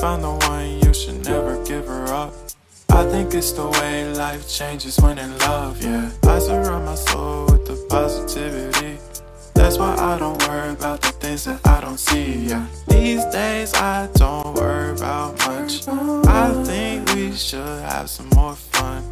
found the one, you should never give her up. I think it's the way life changes when in love, yeah. I surround my soul with the positivity. That's why I don't worry about the things that I don't see, yeah. These days I don't worry about much. I think we should have some more fun.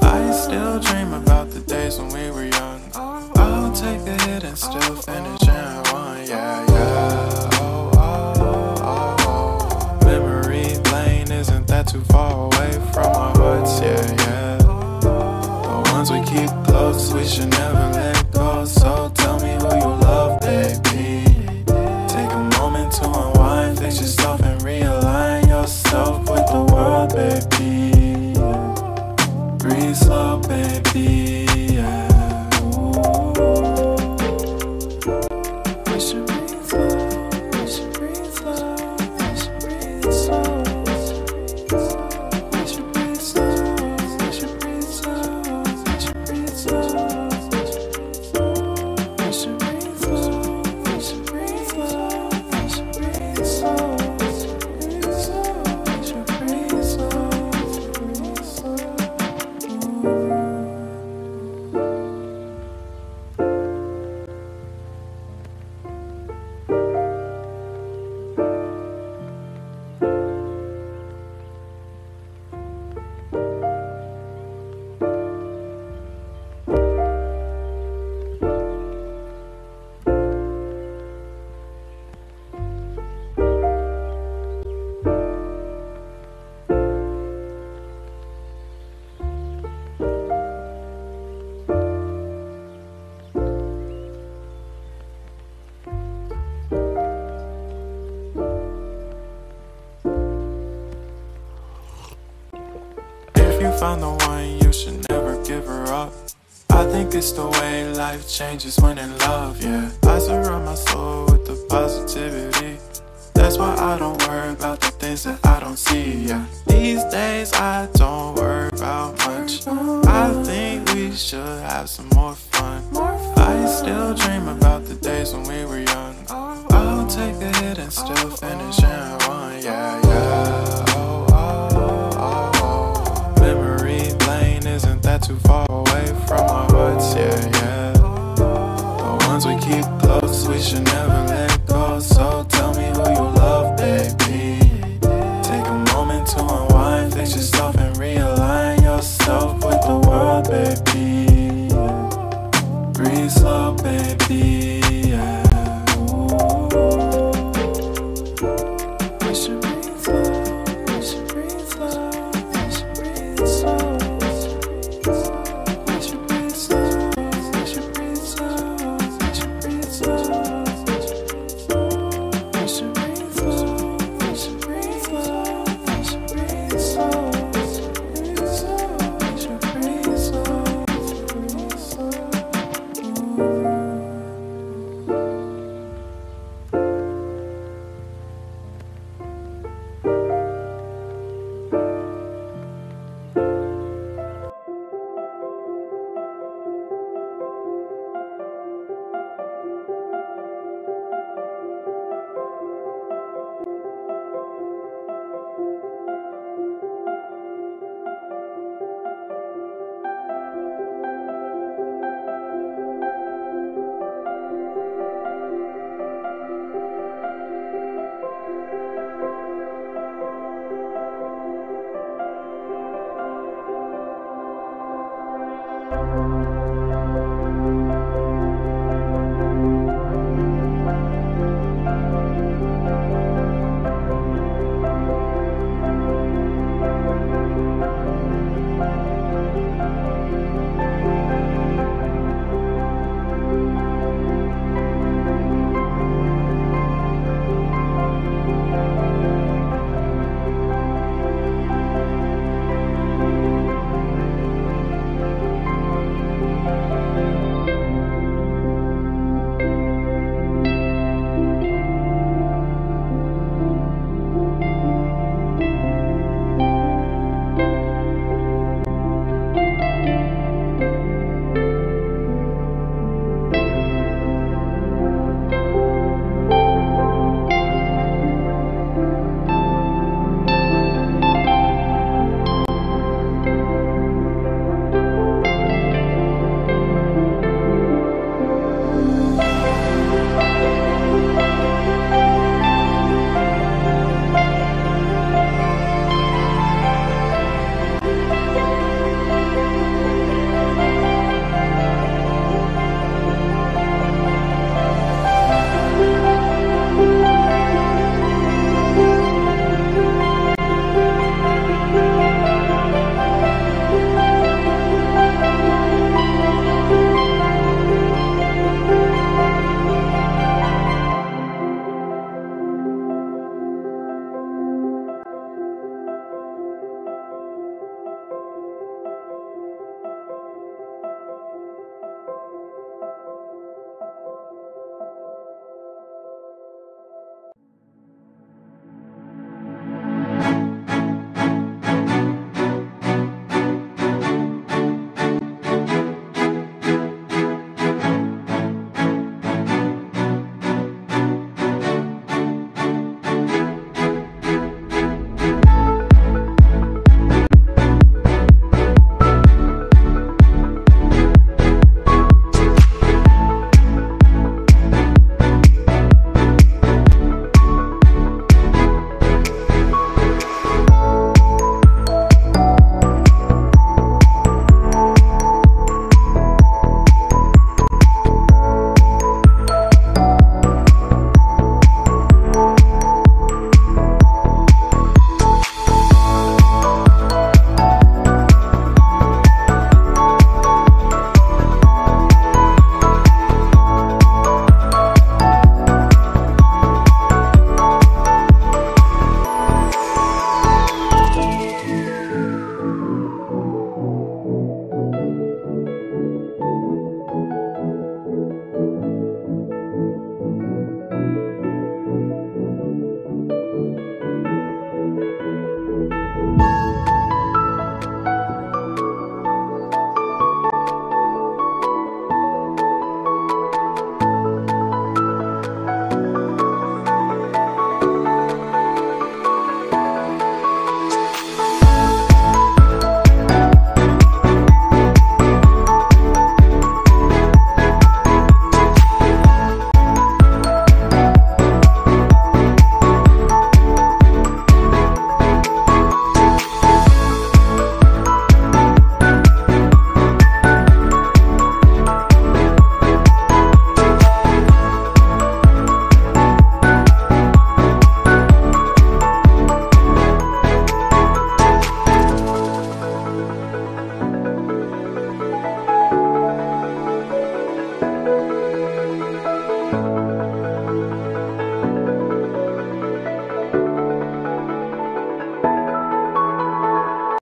I still dream about the days when we were young. I'll take a hit and still finish in one, yeah, yeah. Oh, oh, oh, oh. Memory lane, isn't that too far away from our hearts, yeah, yeah. The ones we keep close, we should never let go. So tell me who you love, baby. Take a moment to unwind, fix yourself and realign yourself with the world, baby. Breathe slow, baby, yeah. We should breathe slow, we should breathe slow, we should breathe slow. We should breathe slow, we should breathe slow, we should breathe slow. We should breathe slow, we should breathe slow, we should breathe slow. We should breathe slow, breathe slow. If you found the one, you should never give her up. I think it's the way life changes when in love, yeah. I surround my soul with the positivity. That's why I don't worry about the things that I don't see, yeah. These days I don't worry about much. I think we should have some more fun. I still dream about the days when we were young. I'll take a hit and still finish in one, yeah, yeah. Oh, oh, oh, oh. Memory lane, isn't that too far away from our hearts, yeah, yeah. The ones we keep close, we should never let go. So tell me who you love, baby. Take a moment to unwind, fix yourself and realize